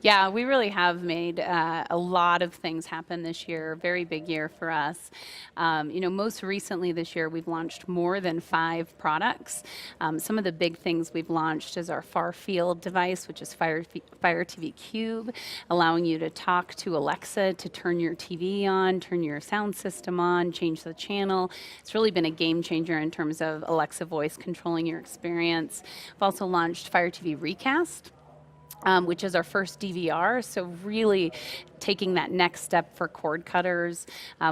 Yeah, we really have made a lot of things happen this year. Very big year for us. Most recently this year, we've launched more than 5 products. Some of the big things we've launched is our Far Field device, which is Fire TV Cube, allowing you to talk to Alexa to turn your TV on, turn your sound system on, change the channel. It's really been a game changer in terms of Alexa voice controlling your experience. We've also launched Fire TV Recast, which is our first DVR. So really taking that next step for cord cutters.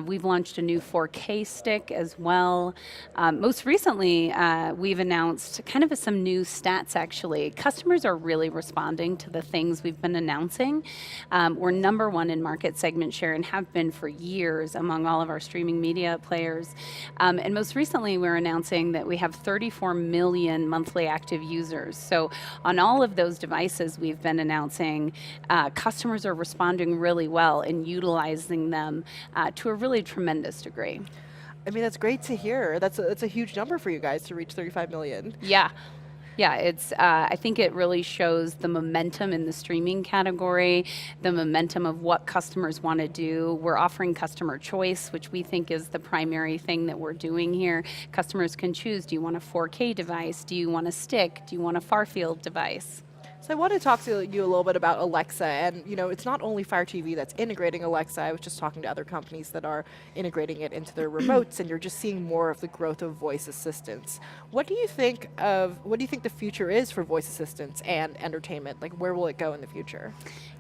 We've launched a new 4K stick as well. Most recently, we've announced kind of some new stats actually. Customers are really responding to the things we've been announcing. We're #1 in market segment share and have been for years among all of our streaming media players. And most recently, we're announcing that we have 34 million monthly active users. So on all of those devices we've been announcing, customers are responding really well and utilizing them to a really tremendous degree. I mean, that's great to hear. That's a huge number for you guys to reach 35 million. Yeah. Yeah, I think it really shows the momentum in the streaming category, the momentum of what customers want to do. We're offering customer choice, which we think is the primary thing that we're doing here. Customers can choose, do you want a 4K device? Do you want a stick? Do you want a far field device? So I want to talk to you a little bit about Alexa, and it's not only Fire TV that's integrating Alexa. I was just talking to other companies that are integrating it into their remotes, and you're just seeing more of the growth of voice assistants. What do you think the future is for voice assistants and entertainment? Like, where will it go in the future?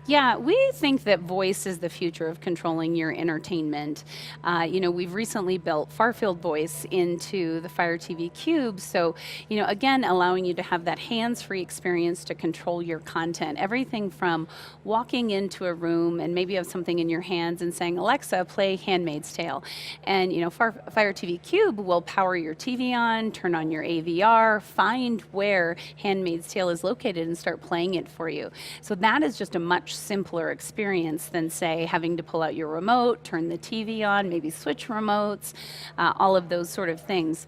Yeah, we think that voice is the future of controlling your entertainment. We've recently built Farfield Voice into the Fire TV Cube, so, again, allowing you to have that hands-free experience to control your content. Everything from walking into a room and maybe you have something in your hands and saying, Alexa, play Handmaid's Tale. And, Fire TV Cube will power your TV on, turn on your AVR, find where Handmaid's Tale is located and start playing it for you. So that is just a much simpler experience than, say, having to pull out your remote, turn the TV on, maybe switch remotes, all of those sort of things.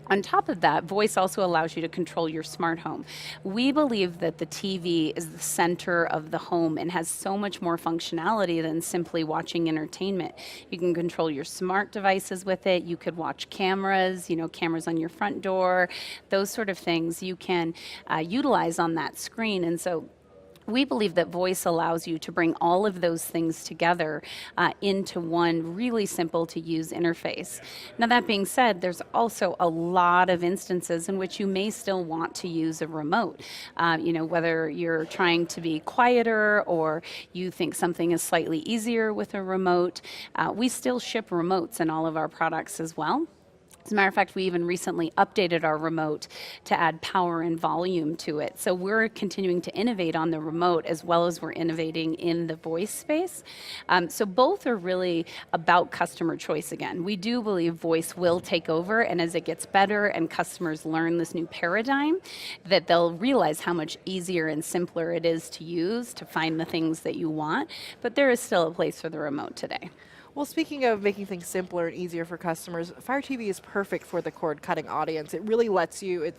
On top of that, voice also allows you to control your smart home. We believe that the TV is the center of the home and has so much more functionality than simply watching entertainment. You can control your smart devices with it. You could watch cameras, cameras on your front door, those sort of things you can utilize on that screen. And so we believe that voice allows you to bring all of those things together into one really simple to use interface. Now that being said, there's also a lot of instances in which you may still want to use a remote. Whether you're trying to be quieter or you think something is slightly easier with a remote, we still ship remotes in all of our products as well. As a matter of fact, we even recently updated our remote to add power and volume to it. So we're continuing to innovate on the remote as well as we're innovating in the voice space. So both are really about customer choice again. We do believe voice will take over, and as it gets better and customers learn this new paradigm, that they'll realize how much easier and simpler it is to use to find the things that you want. But there is still a place for the remote today. Well, speaking of making things simpler and easier for customers, Fire TV is perfect for the cord-cutting audience. It really lets you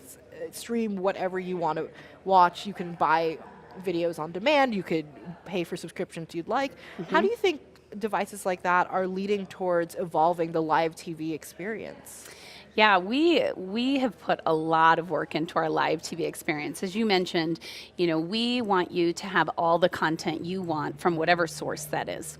stream whatever you want to watch. You can buy videos on demand. You could pay for subscriptions you'd like. How do you think devices like that are leading towards evolving the live TV experience? Yeah, we have put a lot of work into our live TV experience. As you mentioned, we want you to have all the content you want from whatever source that is.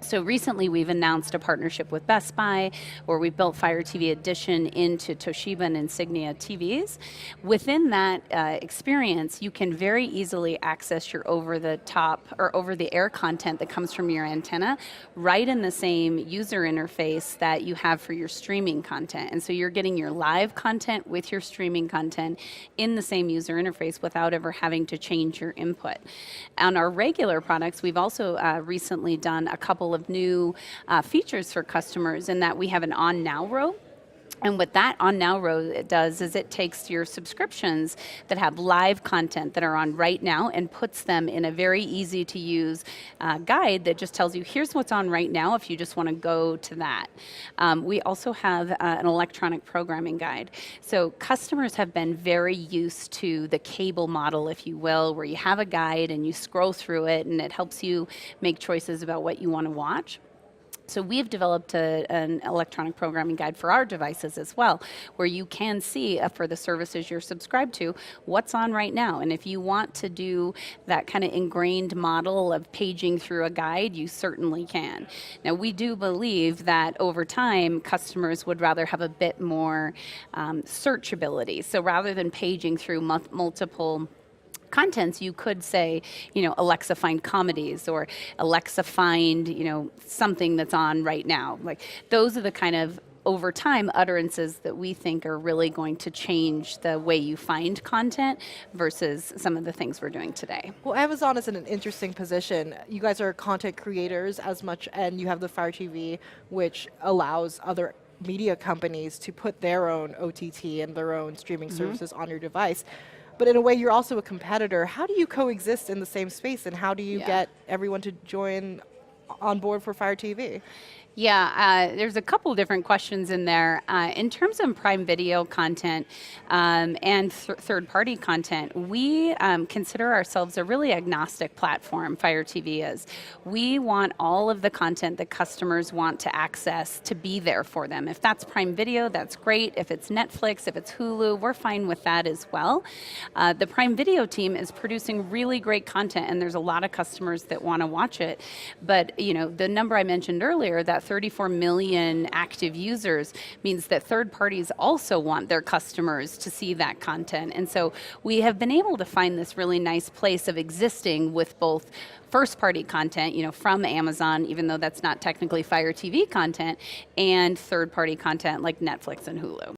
So recently we've announced a partnership with Best Buy where we built Fire TV Edition into Toshiba and Insignia TVs. Within that experience, you can very easily access your over-the-top or over-the-air content that comes from your antenna right in the same user interface that you have for your streaming content. And so you're getting your live content with your streaming content in the same user interface without ever having to change your input. On our regular products, we've also recently done a couple of new features for customers in that we have an on now row. And what that On Now row does is it takes your subscriptions that have live content that are on right now and puts them in a very easy to use guide that just tells you, here's what's on right now if you just want to go to that. We also have an electronic programming guide. So customers have been very used to the cable model, if you will, where you have a guide and you scroll through it and it helps you make choices about what you want to watch. So we've developed an electronic programming guide for our devices as well, where you can see for the services you're subscribed to, what's on right now. And if you want to do that kind of ingrained model of paging through a guide, you certainly can. Now we do believe that over time, customers would rather have a bit more searchability. So rather than paging through multiple contents, you could say, Alexa find comedies, or Alexa find, something that's on right now. Like those are the kind of over time utterances that we think are really going to change the way you find content versus some of the things we're doing today. Well, Amazon is in an interesting position. You guys are content creators as much, and you have the Fire TV, which allows other media companies to put their own OTT and their own streaming services on your device. But in a way, you're also a competitor. How do you coexist in the same space, and how do you get everyone to join on board for Fire TV? Yeah, there's a couple different questions in there. In terms of Prime Video content and third-party content, we consider ourselves a really agnostic platform, Fire TV is. We want all of the content that customers want to access to be there for them. If that's Prime Video, that's great. If it's Netflix, if it's Hulu, we're fine with that as well. The Prime Video team is producing really great content, and there's a lot of customers that want to watch it. But the number I mentioned earlier, that 34 million active users, means that third parties also want their customers to see that content. And so we have been able to find this really nice place of existing with both first party content, from Amazon, even though that's not technically Fire TV content, and third party content like Netflix and Hulu.